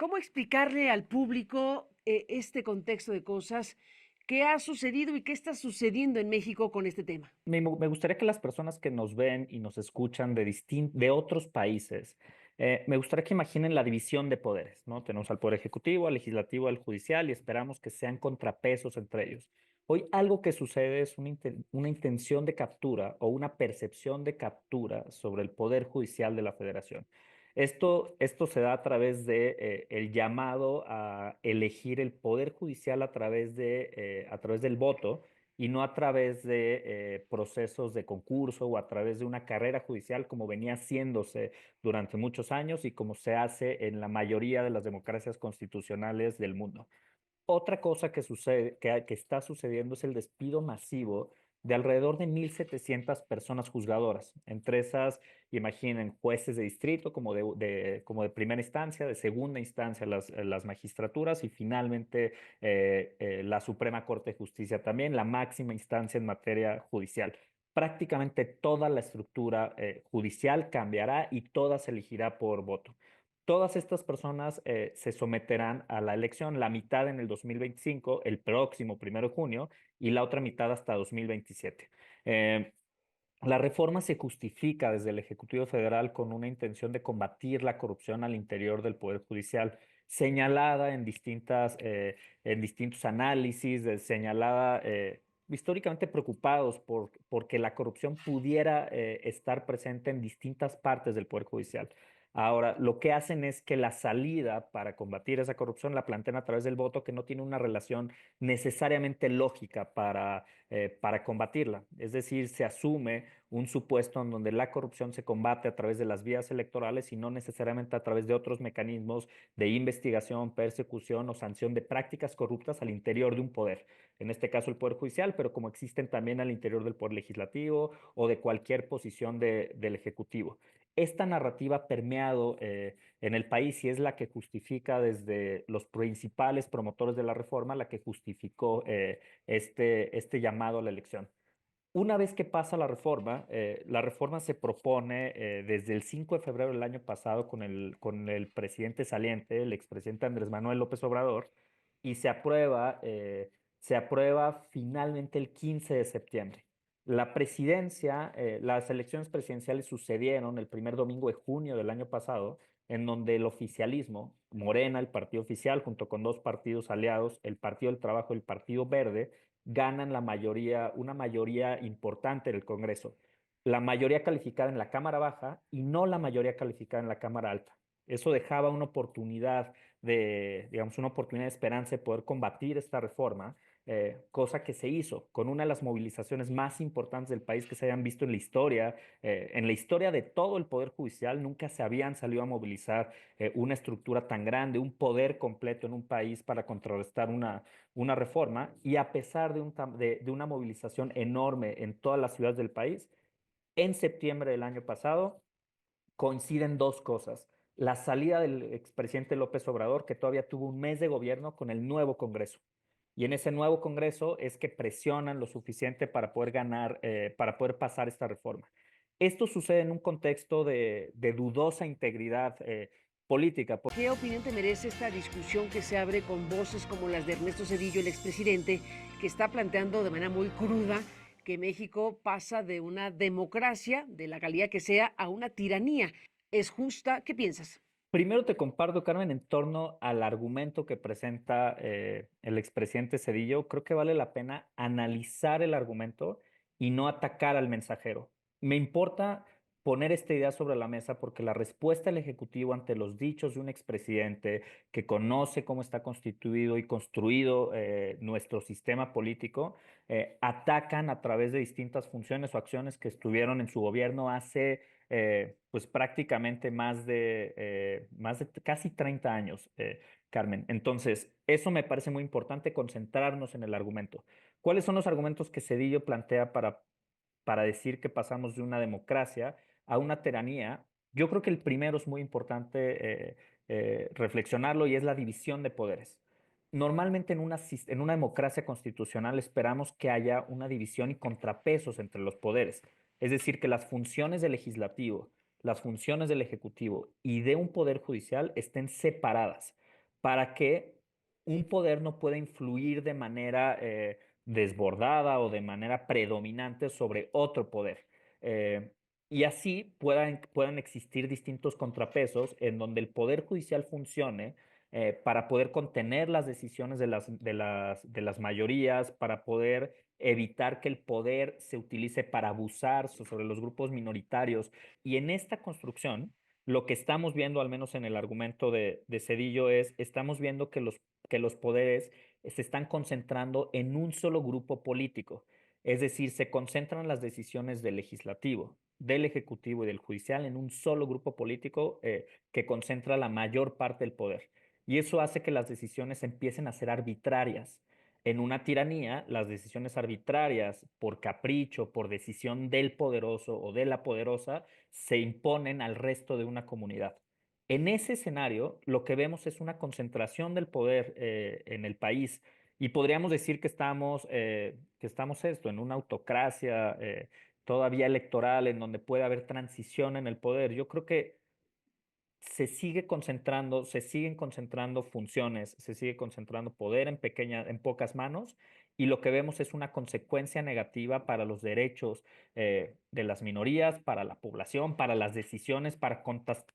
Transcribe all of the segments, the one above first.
¿Cómo explicarle al público, este contexto de cosas? ¿Qué ha sucedido y qué está sucediendo en México con este tema? Me gustaría que las personas que nos ven y nos escuchan de otros países, me gustaría que imaginen la división de poderes, ¿no? Tenemos al poder ejecutivo, al legislativo, al judicial y esperamos que sean contrapesos entre ellos. Hoy algo que sucede es una intención de captura o una percepción de captura sobre el poder judicial de la federación. Esto se da a través de el llamado a elegir el poder judicial a través del voto y no a través de procesos de concurso o a través de una carrera judicial como venía haciéndose durante muchos años y como se hace en la mayoría de las democracias constitucionales del mundo. Otra cosa que sucede, que está sucediendo es el despido masivo de alrededor de 1.700 personas juzgadoras. Entre esas, imaginen, jueces de distrito como de primera instancia, de segunda instancia las magistraturas y finalmente la Suprema Corte de Justicia también, la máxima instancia en materia judicial. Prácticamente toda la estructura judicial cambiará y toda se elegirá por voto. Todas estas personas se someterán a la elección, la mitad en el 2025, el próximo 1 de junio, y la otra mitad hasta 2027. Eh, la reforma se justifica desde el Ejecutivo Federal con una intención de combatir la corrupción al interior del Poder Judicial, señalada en distintos análisis, señalada históricamente preocupados porque la corrupción pudiera estar presente en distintas partes del Poder Judicial. Ahora, lo que hacen es que la salida para combatir esa corrupción la plantean a través del voto, que no tiene una relación necesariamente lógica para combatirla. Es decir, se asume un supuesto en donde la corrupción se combate a través de las vías electorales y no necesariamente a través de otros mecanismos de investigación, persecución o sanción de prácticas corruptas al interior de un poder. En este caso, el Poder Judicial, pero como existen también al interior del Poder Legislativo o de cualquier posición del Ejecutivo. Esta narrativa ha permeado en el país y es la que justifica desde los principales promotores de la reforma, la que justificó este llamado a la elección. Una vez que pasa la reforma se propone desde el 5 de febrero del año pasado con el presidente saliente, el expresidente Andrés Manuel López Obrador, y se aprueba finalmente el 15 de septiembre. Las elecciones presidenciales sucedieron el primer domingo de junio del año pasado, en donde el oficialismo, Morena, el partido oficial, junto con dos partidos aliados, el Partido del Trabajo y el Partido Verde, ganan una mayoría importante en el Congreso, la mayoría calificada en la Cámara Baja y no la mayoría calificada en la Cámara Alta. Eso dejaba digamos, una oportunidad de esperanza de poder combatir esta reforma, cosa que se hizo con una de las movilizaciones más importantes del país que se hayan visto en la historia de todo el Poder Judicial, nunca se habían salido a movilizar una estructura tan grande, un poder completo en un país para contrarrestar una reforma y a pesar de una movilización enorme en todas las ciudades del país, en septiembre del año pasado coinciden dos cosas. La salida del expresidente López Obrador, que todavía tuvo un mes de gobierno con el nuevo Congreso. Y en ese nuevo Congreso es que presionan lo suficiente para poder para poder pasar esta reforma. Esto sucede en un contexto de dudosa integridad política. ¿Qué opinión te merece esta discusión que se abre con voces como las de Ernesto Zedillo, el expresidente, que está planteando de manera muy cruda que México pasa de una democracia, de la calidad que sea, a una tiranía? ¿Es justa? ¿Qué piensas? Primero te comparto, Carmen, en torno al argumento que presenta el expresidente Cedillo. Creo que vale la pena analizar el argumento y no atacar al mensajero. Me importa poner esta idea sobre la mesa porque la respuesta del Ejecutivo ante los dichos de un expresidente que conoce cómo está constituido y construido nuestro sistema político, atacan a través de distintas funciones o acciones que estuvieron en su gobierno hace pues prácticamente más de casi 30 años, Carmen. Entonces, eso me parece muy importante, concentrarnos en el argumento. ¿Cuáles son los argumentos que Cedillo plantea para decir que pasamos de una democracia a una tiranía? Yo creo que el primero es muy importante reflexionarlo y es la división de poderes. Normalmente en una democracia constitucional esperamos que haya una división y contrapesos entre los poderes. Es decir, que las funciones del legislativo, las funciones del ejecutivo y de un poder judicial estén separadas. para que un poder no pueda influir de manera desbordada o de manera predominante sobre otro poder. Eh, y así puedan existir distintos contrapesos en donde el poder judicial funcione para poder contener las decisiones de las mayorías, para poder evitar que el poder se utilice para abusar sobre los grupos minoritarios. Y en esta construcción, lo que estamos viendo, al menos en el argumento de Cedillo, estamos viendo que los poderes se están concentrando en un solo grupo político. Es decir, se concentran las decisiones del legislativo, del ejecutivo y del judicial en un solo grupo político que concentra la mayor parte del poder. Y eso hace que las decisiones empiecen a ser arbitrarias. En una tiranía, las decisiones arbitrarias por capricho, por decisión del poderoso o de la poderosa, se imponen al resto de una comunidad. En ese escenario, lo que vemos es una concentración del poder en el país y podríamos decir que estamos en una autocracia todavía electoral en donde puede haber transición en el poder. Yo creo que se siguen concentrando funciones, se sigue concentrando poder en pocas manos, y lo que vemos es una consecuencia negativa para los derechos de las minorías, para la población, para las decisiones, para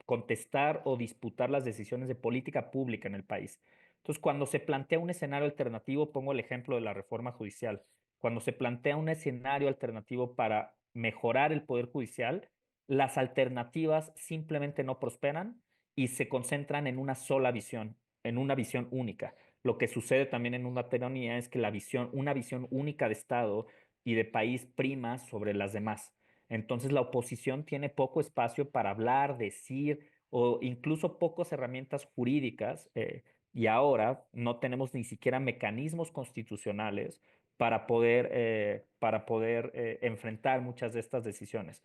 contestar o disputar las decisiones de política pública en el país. Entonces, cuando se plantea un escenario alternativo, pongo el ejemplo de la reforma judicial, cuando se plantea un escenario alternativo para mejorar el poder judicial, las alternativas simplemente no prosperan y se concentran en una sola visión, en una visión única. Lo que sucede también en una tiranía es que una visión única de Estado y de país prima sobre las demás. Entonces la oposición tiene poco espacio para hablar, decir o incluso pocas herramientas jurídicas y ahora no tenemos ni siquiera mecanismos constitucionales para poder enfrentar muchas de estas decisiones.